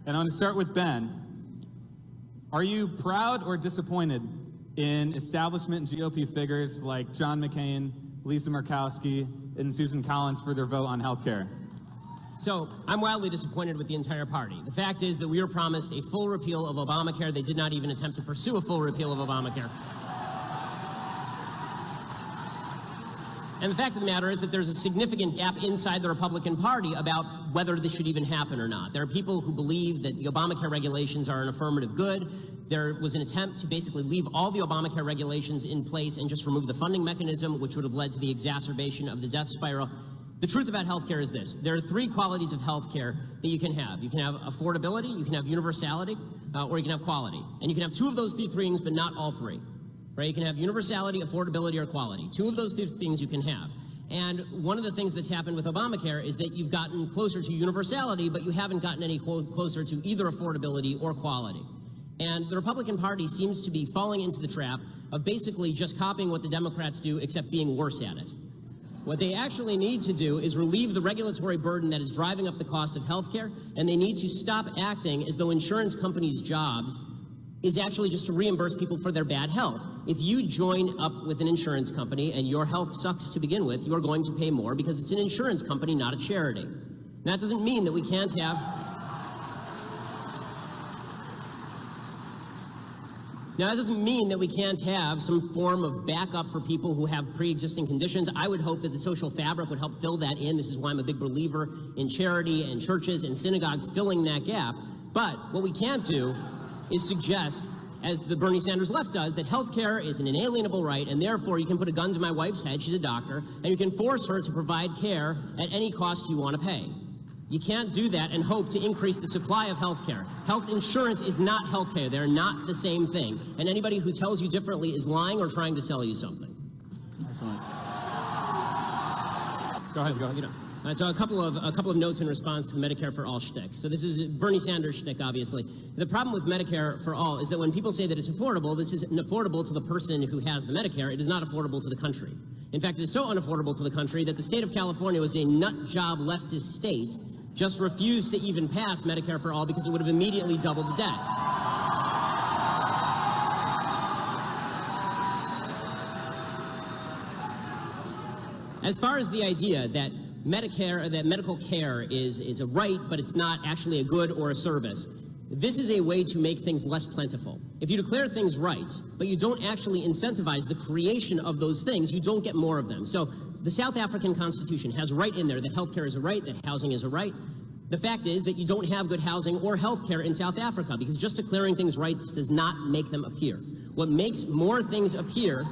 And I want to start with Ben. Are you proud or disappointed in establishment GOP figures like John McCain, Lisa Murkowski, and Susan Collins for their vote on health care? So I'm wildly disappointed with the entire party. The fact is that we were promised a full repeal of Obamacare. They did not even attempt to pursue a full repeal of Obamacare. And the fact of the matter is that there's a significant gap inside the Republican Party about whether this should even happen or not. There are people who believe that the Obamacare regulations are an affirmative good. There was an attempt to basically leave all the Obamacare regulations in place and just remove the funding mechanism, which would have led to the exacerbation of the death spiral. The truth about healthcare is this. There are three qualities of healthcare that you can have. You can have affordability, you can have universality, or you can have quality. And you can have two of those three things, but not all three. Right? You can have universality, affordability, or quality. Two of those three things you can have. And one of the things that's happened with Obamacare is that you've gotten closer to universality, but you haven't gotten any closer to either affordability or quality. And the Republican Party seems to be falling into the trap of basically just copying what the Democrats do, except being worse at it. What they actually need to do is relieve the regulatory burden that is driving up the cost of health care, and they need to stop acting as though insurance companies' jobs is actually just to reimburse people for their bad health. If you join up with an insurance company and your health sucks to begin with, you're going to pay more because it's an insurance company, not a charity. And that doesn't mean that we can't have... Now, that doesn't mean that we can't have some form of backup for people who have pre-existing conditions. I would hope that the social fabric would help fill that in. This is why I'm a big believer in charity and churches and synagogues filling that gap. But what we can't do is suggest, as the Bernie Sanders left does, that health care is an inalienable right, and therefore you can put a gun to my wife's head, she's a doctor, and you can force her to provide care at any cost you want to pay. You can't do that and hope to increase the supply of health care. Health insurance is not health care. They're not the same thing. And anybody who tells you differently is lying or trying to sell you something. Excellent. Go ahead. So a couple of notes in response to the Medicare for All shtick. So this is Bernie Sanders shtick, obviously. The problem with Medicare for All is that when people say that it's affordable, this isn't affordable to the person who has the Medicare. It is not affordable to the country. In fact, it is so unaffordable to the country that the state of California was a nut job leftist state, just refused to even pass Medicare for All because it would have immediately doubled the debt. As far as the idea that Medicare, that medical care is a right, but it's not actually a good or a service, this is a way to make things less plentiful. If you declare things rights, but you don't actually incentivize the creation of those things, you don't get more of them. So the South African Constitution has right in there that healthcare is a right, that housing is a right. The fact is that you don't have good housing or healthcare in South Africa because just declaring things rights does not make them appear. What makes more things appear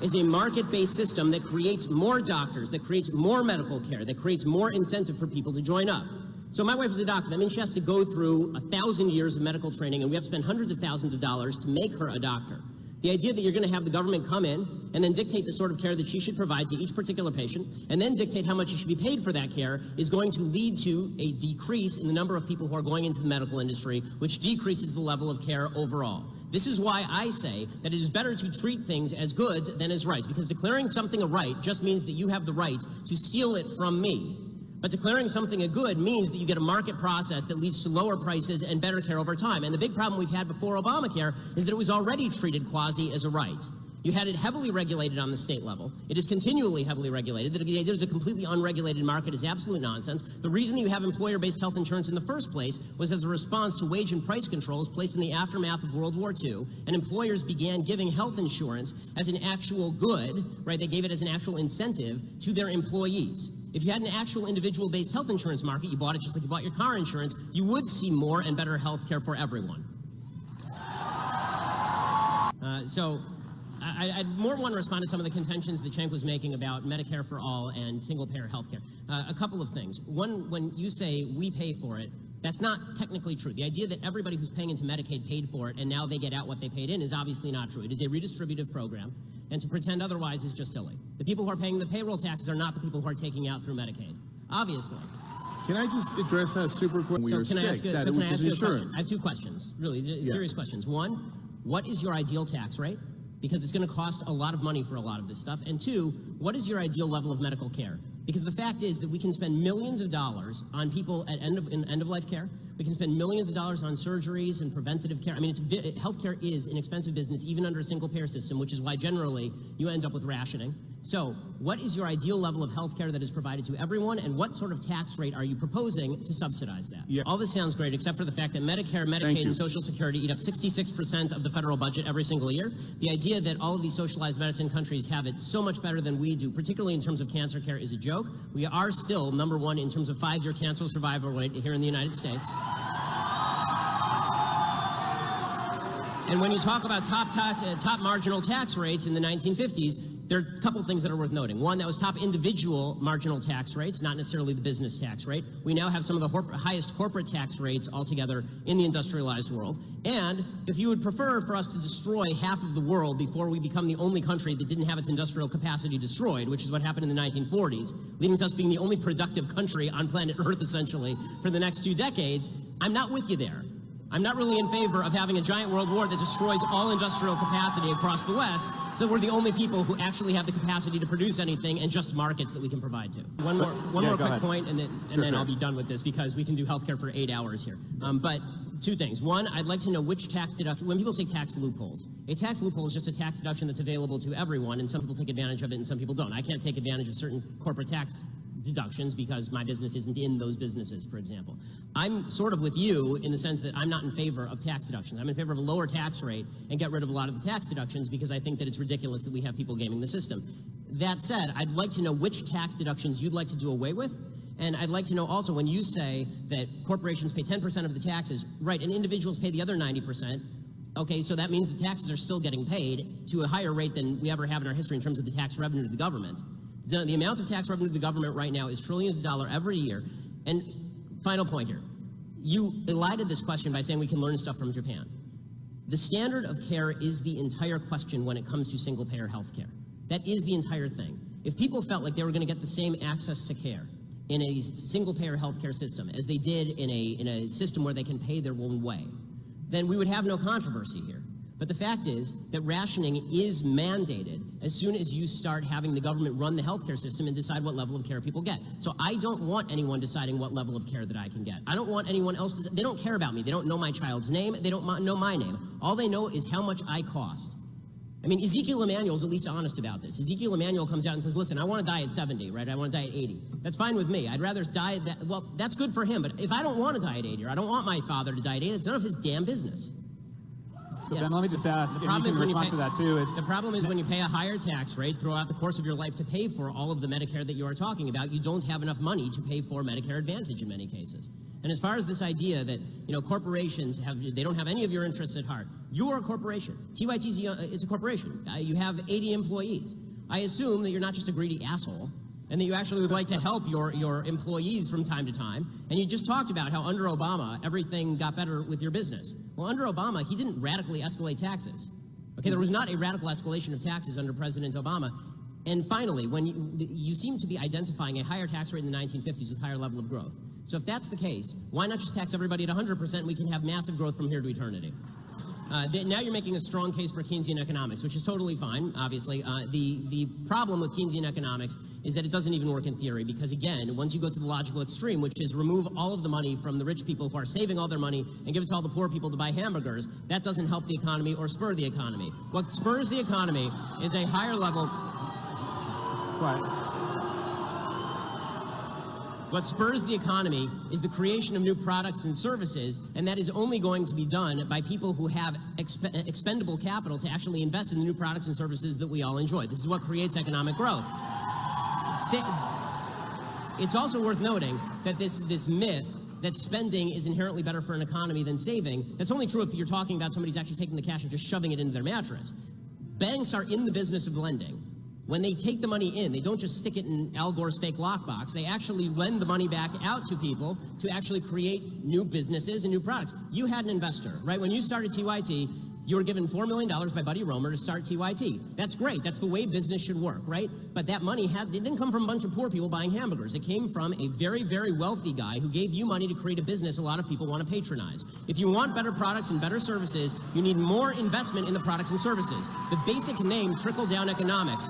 is a market-based system that creates more doctors, that creates more medical care, that creates more incentive for people to join up. So my wife is a doctor. That means she has to go through 1,000 years of medical training, and we have to spend hundreds of thousands of dollars to make her a doctor. The idea that you're going to have the government come in and then dictate the sort of care that she should provide to each particular patient and then dictate how much she should be paid for that care is going to lead to a decrease in the number of people who are going into the medical industry, which decreases the level of care overall. This is why I say that it is better to treat things as goods than as rights, because declaring something a right just means that you have the right to steal it from me. But declaring something a good means that you get a market process that leads to lower prices and better care over time. And the big problem we've had before Obamacare is that it was already treated quasi as a right. You had it heavily regulated on the state level. It is continually heavily regulated. That there's a completely unregulated market is absolute nonsense. The reason you have employer-based health insurance in the first place was as a response to wage and price controls placed in the aftermath of World War II, and employers began giving health insurance as an actual good, right? They gave it as an actual incentive to their employees. If you had an actual individual-based health insurance market, you bought it just like you bought your car insurance, you would see more and better health care for everyone. I'd more want to respond to some of the contentions that Cenk was making about Medicare for All and single-payer health care. A couple of things. One, when you say we pay for it, that's not technically true. The idea that everybody who's paying into Medicaid paid for it and now they get out what they paid in is obviously not true. It is a redistributive program, and to pretend otherwise is just silly. The people who are paying the payroll taxes are not the people who are taking out through Medicaid, obviously. Can I just address that super quick? So can I ask you a question? I have two questions, really, serious questions. One, what is your ideal tax rate? Because it's going to cost a lot of money for a lot of this stuff. And two, what is your ideal level of medical care? Because the fact is that we can spend millions of dollars on people at end-of-life care. We can spend millions of dollars on surgeries and preventative care. I mean, healthcare is an expensive business, even under a single-payer system, which is why generally you end up with rationing. So what is your ideal level of healthcare that is provided to everyone, and what sort of tax rate are you proposing to subsidize that? Yeah. All this sounds great, except for the fact that Medicare, Medicaid, and Social Security eat up 66% of the federal budget every single year. The idea that all of these socialized medicine countries have it so much better than we do, particularly in terms of cancer care, is a joke. We are still #1 in terms of 5-year cancer survival rate here in the United States. And when you talk about top marginal tax rates in the 1950s, there are a couple things that are worth noting. One, that was top individual marginal tax rates, not necessarily the business tax rate. We now have some of the highest corporate tax rates altogether in the industrialized world. And if you would prefer for us to destroy half of the world before we become the only country that didn't have its industrial capacity destroyed, which is what happened in the 1940s, leading to us being the only productive country on planet Earth, essentially, for the next 2 decades, I'm not with you there. I'm not really in favor of having a giant world war that destroys all industrial capacity across the West, so we're the only people who actually have the capacity to produce anything and just markets that we can provide to. One more quick point, and then I'll be done with this, because we can do healthcare for 8 hours here. But 2 things. One, I'd like to know which tax deduction, when people say tax loopholes, a tax loophole is just a tax deduction that's available to everyone, and some people take advantage of it and some people don't. I can't take advantage of certain corporate tax deductions because my business isn't in those businesses, for example. I'm sort of with you in the sense that I'm not in favor of tax deductions. I'm in favor of a lower tax rate and get rid of a lot of the tax deductions because I think that it's ridiculous that we have people gaming the system. That said, I'd like to know which tax deductions you'd like to do away with. And I'd like to know also, when you say that corporations pay 10% of the taxes, right, and individuals pay the other 90%, okay, so that means the taxes are still getting paid to a higher rate than we ever have in our history in terms of the tax revenue to the government. The amount of tax revenue to the government right now is trillions of dollars every year. And final point here. You elided this question by saying we can learn stuff from Japan. The standard of care is the entire question when it comes to single-payer health care. That is the entire thing. If people felt like they were going to get the same access to care in a single-payer health care system as they did in a system where they can pay their own way, then we would have no controversy here. But the fact is that rationing is mandated as soon as you start having the government run the healthcare system and decide what level of care people get. So I don't want anyone deciding what level of care that I can get. I don't want anyone else to, they don't care about me. They don't know my child's name. They don't know my name. All they know is how much I cost. I mean, Ezekiel Emanuel's at least honest about this. Ezekiel Emanuel comes out and says, listen, I want to die at 70, right? I want to die at 80. That's fine with me. I'd rather die at that. Well, that's good for him. But if I don't want to die at 80, or I don't want my father to die at 80, it's none of his damn business. Yes. Ben, let me just ask if you can respond to that too. The problem is when you pay a higher tax rate throughout the course of your life to pay for all of the Medicare that you are talking about, you don't have enough money to pay for Medicare Advantage in many cases. And as far as this idea that, you know, corporations they don't have any of your interests at heart, you are a corporation. TYT is a corporation. You have 80 employees. I assume that you're not just a greedy asshole, and that you actually would like to help your employees from time to time. And you just talked about how under Obama, everything got better with your business. Well, under Obama, he didn't radically escalate taxes. Okay, there was not a radical escalation of taxes under President Obama. And finally, when you seem to be identifying a higher tax rate in the 1950s with higher level of growth. So if that's the case, why not just tax everybody at 100% and we can have massive growth from here to eternity? Now you're making a strong case for Keynesian economics, which is totally fine, obviously. The problem with Keynesian economics is that it doesn't even work in theory because, again, once you go to the logical extreme, which is remove all of the money from the rich people who are saving all their money and give it to all the poor people to buy hamburgers, that doesn't help the economy or spur the economy. What spurs the economy is a higher level... Right. What spurs the economy is the creation of new products and services, and that is only going to be done by people who have expendable capital to actually invest in the new products and services that we all enjoy. This is what creates economic growth. It's also worth noting that this myth that spending is inherently better for an economy than saving, that's only true if you're talking about somebody who's actually taking the cash and just shoving it into their mattress. Banks are in the business of lending. When they take the money in, they don't just stick it in Al Gore's fake lockbox. They actually lend the money back out to people to actually create new businesses and new products. You had an investor, right? When you started TYT, you were given $4 million by Buddy Romer to start TYT. That's great. That's the way business should work, right? But that money it didn't come from a bunch of poor people buying hamburgers. It came from a very, very wealthy guy who gave you money to create a business a lot of people want to patronize. If you want better products and better services, you need more investment in the products and services. The basic name, trickle-down economics,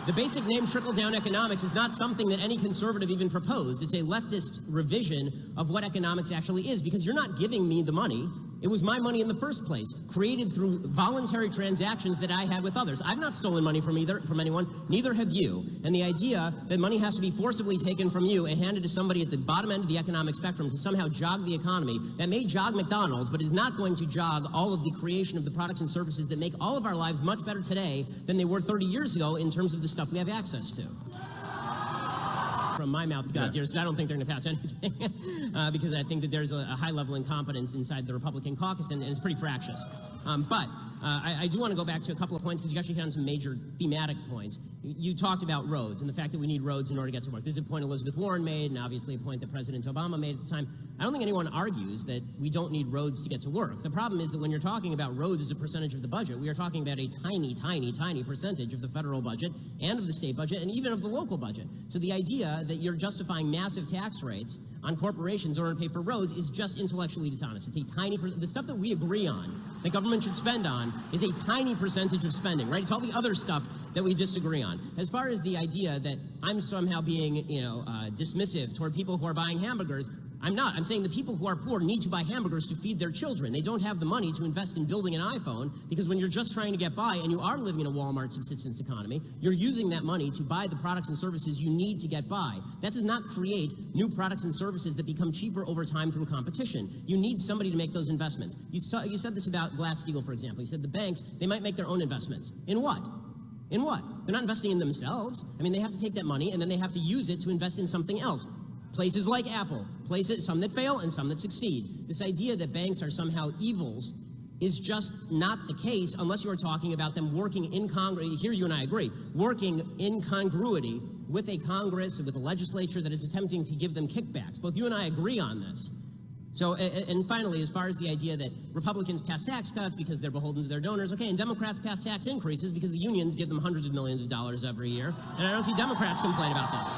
The basic name trickle-down economics is not something that any conservative even proposed. It's a leftist revision of what economics actually is, because you're not giving me the money. It was my money in the first place, created through voluntary transactions that I had with others. I've not stolen money from anyone, neither have you. And the idea that money has to be forcibly taken from you and handed to somebody at the bottom end of the economic spectrum to somehow jog the economy, that may jog McDonald's, but is not going to jog all of the creation of the products and services that make all of our lives much better today than they were 30 years ago in terms of the stuff we have access to. From my mouth to God's ears, because I don't think they're going to pass anything, because I think that there's a high level of incompetence inside the Republican caucus, and it's pretty fractious. But I do want to go back to a couple of points, because you actually hit on some major thematic points. You talked about roads and the fact that we need roads in order to get to work. This is a point Elizabeth Warren made, and obviously a point that President Obama made at the time. I don't think anyone argues that we don't need roads to get to work. The problem is that when you're talking about roads as a percentage of the budget, we are talking about a tiny, tiny, tiny percentage of the federal budget and of the state budget and even of the local budget. So the idea that you're justifying massive tax rates on corporations in order to pay for roads is just intellectually dishonest. It's a tiny, the stuff that we agree on, that government should spend on, is a tiny percentage of spending, right? It's all the other stuff that we disagree on. As far as the idea that I'm somehow being, dismissive toward people who are buying hamburgers, I'm not. I'm saying the people who are poor need to buy hamburgers to feed their children. They don't have the money to invest in building an iPhone, because when you're just trying to get by and you are living in a Walmart subsistence economy, you're using that money to buy the products and services you need to get by. That does not create new products and services that become cheaper over time through competition. You need somebody to make those investments. You said this about Glass-Steagall, for example. You said the banks, they might make their own investments. In what? In what? They're not investing in themselves. I mean, they have to take that money and then they have to use it to invest in something else. Places like Apple, some that fail and some that succeed. This idea that banks are somehow evils is just not the case unless you are talking about them working in Congress. Here you and I agree, working in congruity with a Congress, with a legislature that is attempting to give them kickbacks. Both you and I agree on this. So, and finally, as far as the idea that Republicans pass tax cuts because they're beholden to their donors, okay, and Democrats pass tax increases because the unions give them hundreds of millions of dollars every year, and I don't see Democrats complain about this.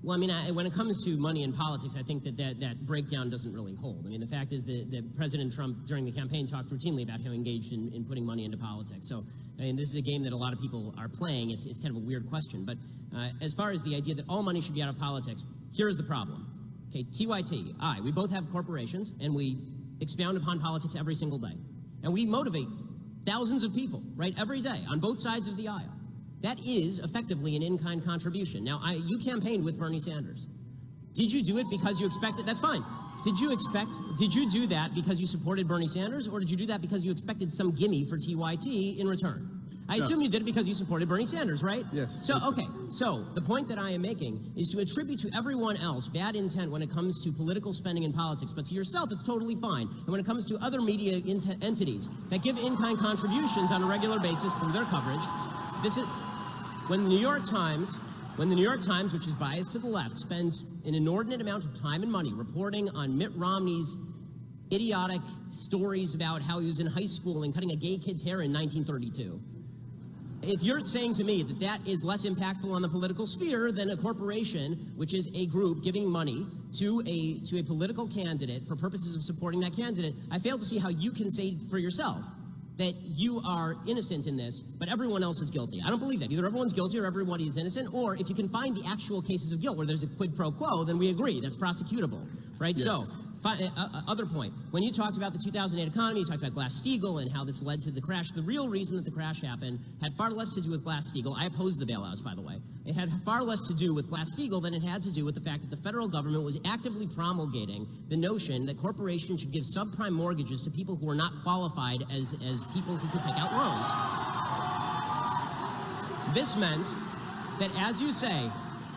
Well, I mean, when it comes to money in politics, I think that breakdown doesn't really hold. I mean, the fact is that President Trump, during the campaign, talked routinely about how he engaged in putting money into politics. So, I mean, this is a game that a lot of people are playing. It's kind of a weird question. But as far as the idea that all money should be out of politics, here's the problem. Okay, TYT, we both have corporations, and we expound upon politics every single day. And we motivate thousands of people, right, every day, on both sides of the aisle. That is effectively an in-kind contribution. Now, you campaigned with Bernie Sanders. Did you do it because you expected? That's fine. Did you do that because you supported Bernie Sanders, or did you do that because you expected some gimme for TYT in return? I assume you did it because you supported Bernie Sanders, right? Yes. So, okay. So, the point that I am making is to attribute to everyone else bad intent when it comes to political spending in politics, but to yourself, it's totally fine. And when it comes to other media entities that give in-kind contributions on a regular basis through their coverage, this is when the New York Times, which is biased to the left, spends an inordinate amount of time and money reporting on Mitt Romney's idiotic stories about how he was in high school and cutting a gay kid's hair in 1932. If you're saying to me that that is less impactful on the political sphere than a corporation, which is a group giving money to a political candidate for purposes of supporting that candidate, I fail to see how you can say for yourself that you are innocent in this, but everyone else is guilty. I don't believe that. Either everyone's guilty or everybody is innocent, or if you can find the actual cases of guilt where there's a quid pro quo, then we agree. That's prosecutable, right? Yes. So, other point, when you talked about the 2008 economy, you talked about Glass-Steagall and how this led to the crash. The real reason that the crash happened had far less to do with Glass-Steagall. I opposed the bailouts, by the way. It had far less to do with Glass-Steagall than it had to do with the fact that the federal government was actively promulgating the notion that corporations should give subprime mortgages to people who are not qualified as people who could take out loans. This meant that, as you say,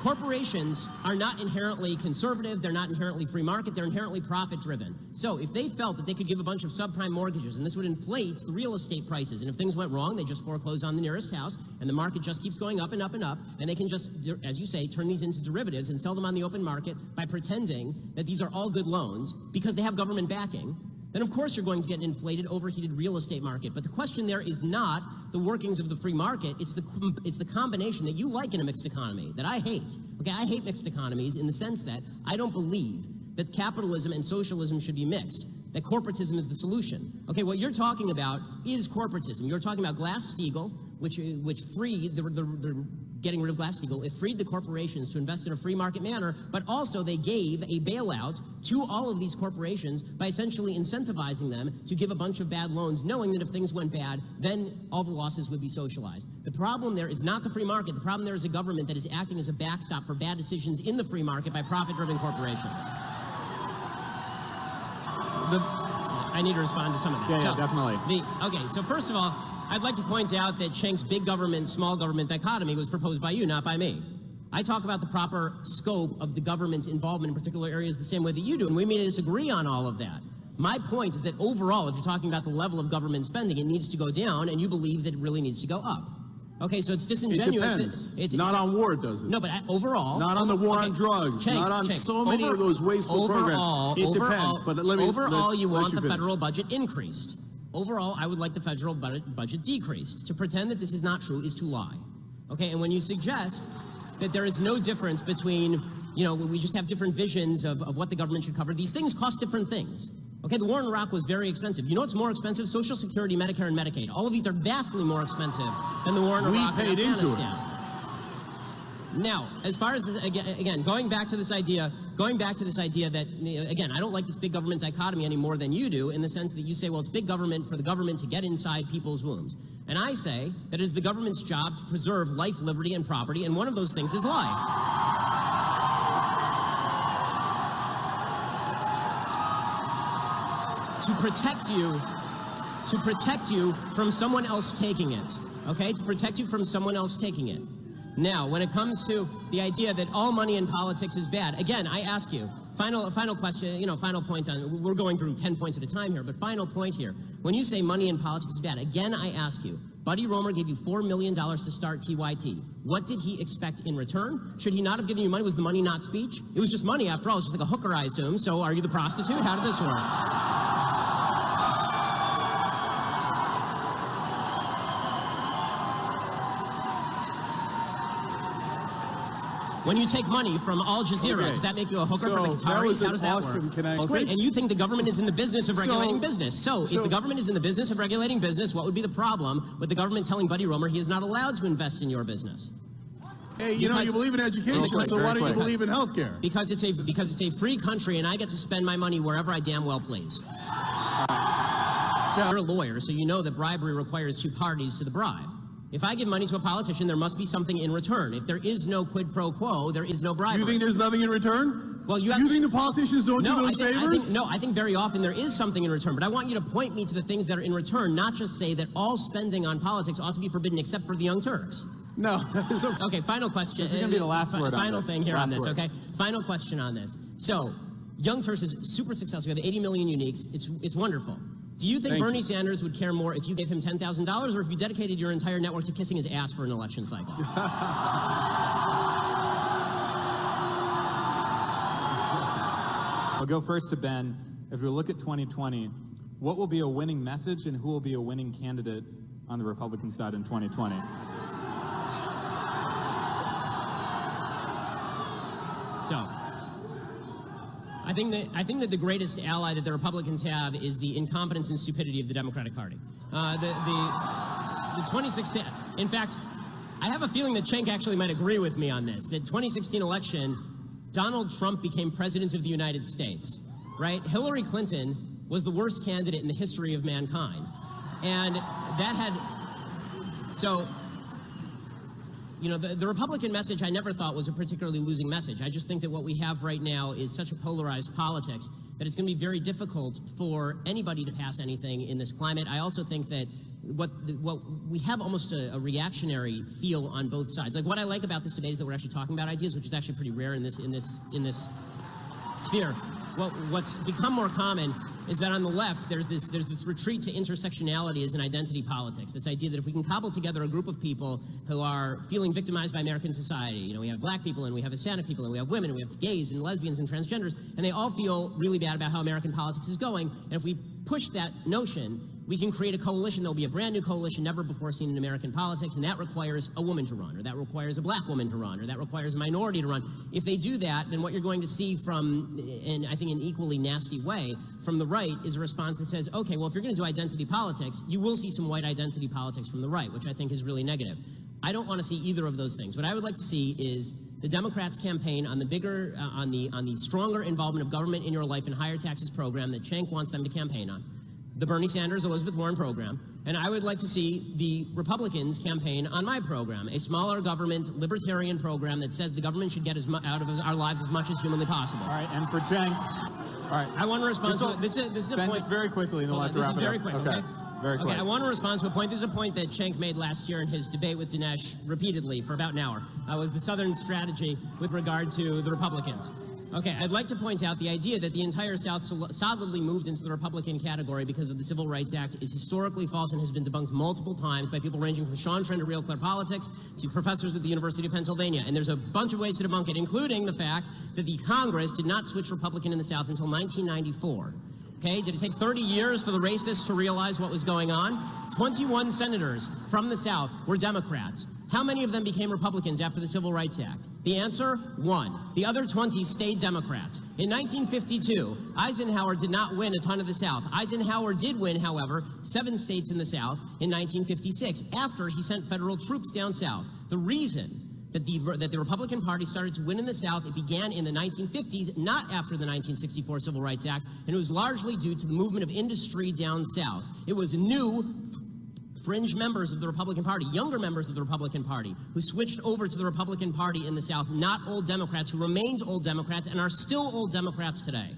corporations are not inherently conservative, they're not inherently free market, they're inherently profit-driven. So if they felt that they could give a bunch of subprime mortgages and this would inflate the real estate prices, and if things went wrong, they just foreclose on the nearest house, and the market just keeps going up and up and up, and they can just, as you say, turn these into derivatives and sell them on the open market by pretending that these are all good loans because they have government backing, then of course you're going to get an inflated, overheated real estate market. But the question there is not the workings of the free market, it's the combination that you like in a mixed economy, that I hate. Okay, I hate mixed economies in the sense that I don't believe that capitalism and socialism should be mixed, that corporatism is the solution. Okay, what you're talking about is corporatism. You're talking about Glass-Steagall, which freed the getting rid of Glass-Steagall, it freed the corporations to invest in a free market manner, but also they gave a bailout to all of these corporations by essentially incentivizing them to give a bunch of bad loans, knowing that if things went bad, then all the losses would be socialized. The problem there is not the free market. The problem there is a government that is acting as a backstop for bad decisions in the free market by profit-driven corporations. I need to respond to some of that. Yeah, definitely. Okay, so first of all, I'd like to point out that Cenk's big government, small government dichotomy was proposed by you, not by me. I talk about the proper scope of the government's involvement in particular areas the same way that you do, and we may disagree on all of that. My point is that overall, if you're talking about the level of government spending, it needs to go down, and you believe that it really needs to go up. Okay, so it's disingenuous. It depends. It's not on war, does it? No, but overall. Not on the war on drugs. Cenk, not on so many of those wasteful programs. It depends. But let me. Overall, you want the federal budget increased. Overall, I would like the federal budget decreased. To pretend that this is not true is to lie. Okay, and when you suggest that there is no difference between, we just have different visions of what the government should cover, these things cost different things. Okay, the war in Iraq was very expensive. You know what's more expensive? Social Security, Medicare, and Medicaid. All of these are vastly more expensive than the war in Iraq and Afghanistan. Now, as far as this, again, going back to this idea that, again, I don't like this big government dichotomy any more than you do, in the sense that you say, well, it's big government for the government to get inside people's wombs. And I say that it is the government's job to preserve life, liberty, and property, and one of those things is life. To protect you from someone else taking it, okay? To protect you from someone else taking it. Now, when it comes to the idea that all money in politics is bad, again, I ask you, final question, final point on, we're going through 10 points at a time here, but final point here. When you say money in politics is bad, again, I ask you, Buddy Roemer gave you $4 million to start TYT. What did he expect in return? Should he not have given you money? Was the money not speech? It was just money, after all. It was just like a hooker, I assume. So are you the prostitute? How did this work? When you take money from Al Jazeera, does that make you a hooker for the Qataris? How does that work? Great, and you think the government is in the business of regulating business. So if the government is in the business of regulating business, what would be the problem with the government telling Buddy Roemer he is not allowed to invest in your business? Hey, you believe in education, so why don't you believe in health care? Because it's a free country, and I get to spend my money wherever I damn well please. You're a lawyer, so you know that bribery requires two parties to the bribe. If I give money to a politician, there must be something in return. If there is no quid pro quo, there is no bribery. You think there's nothing in return? Well, you think the politicians don't do those favors? I think very often there is something in return, but I want you to point me to the things that are in return, not just say that all spending on politics ought to be forbidden except for the Young Turks. No. Okay, final question. This is going to be the last word on this. Final thing here on this, okay? Final question on this. So, Young Turks is super successful. We have 80 million uniques. It's wonderful. Do you think Bernie Sanders would care more if you gave him $10,000 or if you dedicated your entire network to kissing his ass for an election cycle? I'll go first to Ben. If we look at 2020, what will be a winning message and who will be a winning candidate on the Republican side in 2020? So, I think that the greatest ally that the Republicans have is the incompetence and stupidity of the Democratic Party. The 2016, in fact, I have a feeling that Cenk actually might agree with me on this. The 2016 election, Donald Trump became president of the United States, right? Hillary Clinton was the worst candidate in the history of mankind, and that had so. The Republican message I never thought was a particularly losing message. I just think that what we have right now is such a polarized politics that it's going to be very difficult for anybody to pass anything in this climate. I also think that what we have almost a reactionary feel on both sides. Like, what I like about this debate is that we're actually talking about ideas, which is actually pretty rare in this sphere. Well, what's become more common is that on the left, there's this retreat to intersectionality as an identity politics. This idea that if we can cobble together a group of people who are feeling victimized by American society, we have black people and we have Hispanic people and we have women and we have gays and lesbians and transgenders, and they all feel really bad about how American politics is going. And if we push that notion, we can create a coalition. There'll be a brand new coalition never before seen in American politics, and that requires a woman to run, or that requires a black woman to run, or that requires a minority to run. If they do that, then what you're going to see from, and I think in an equally nasty way, from the right is a response that says, okay, well, if you're going to do identity politics, you will see some white identity politics from the right, which I think is really negative. I don't want to see either of those things. What I would like to see is the Democrats campaign on the bigger, on the stronger involvement of government in your life and higher taxes program that Cenk wants them to campaign on. The Bernie Sanders, Elizabeth Warren program. And I would like to see the Republicans campaign on my program, a smaller government, libertarian program that says the government should get out of our lives as much as humanly possible. All right, and for Cenk, all right. I want to respond to this is a point. Just very quickly, and we'll have to wrap it up. Very quick, okay? Very quick. Okay, I want to respond to a point. This is a point that Cenk made last year in his debate with Dinesh repeatedly for about an hour. Was the Southern strategy with regard to the Republicans. Okay, I'd like to point out the idea that the entire South solidly moved into the Republican category because of the Civil Rights Act is historically false and has been debunked multiple times by people ranging from Sean Trent to Real Clear Politics to professors at the University of Pennsylvania. And there's a bunch of ways to debunk it, including the fact that the Congress did not switch Republican in the South until 1994. Okay, did it take 30 years for the racists to realize what was going on? 21 senators from the South were Democrats. How many of them became Republicans after the Civil Rights Act? The answer, 1. The other 20 stayed Democrats. In 1952, Eisenhower did not win a ton of the South. Eisenhower did win, however, 7 states in the South in 1956, after he sent federal troops down south. The reason that the Republican Party started to win in the South, it began in the 1950s, not after the 1964 Civil Rights Act, and it was largely due to the movement of industry down south. It was new fringe members of the Republican Party, younger members of the Republican Party, who switched over to the Republican Party in the South, not old Democrats, who remained old Democrats and are still old Democrats today.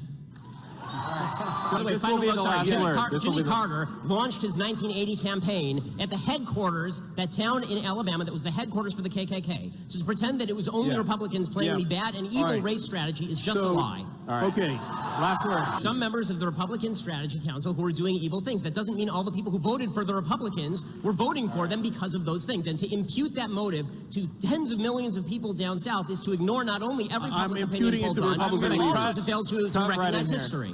By the way, final note, Jimmy Carter launched his 1980 campaign at the headquarters, that town in Alabama that was the headquarters for the KKK. So to pretend that it was only Republicans playing the bad and evil race strategy is just a lie. Okay, last word. Some members of the Republican Strategy Council who are doing evil things. That doesn't mean all the people who voted for the Republicans were voting for them because of those things. And to impute that motive to tens of millions of people down south is to ignore not only every public opinion polled on, but also to fail to recognize history.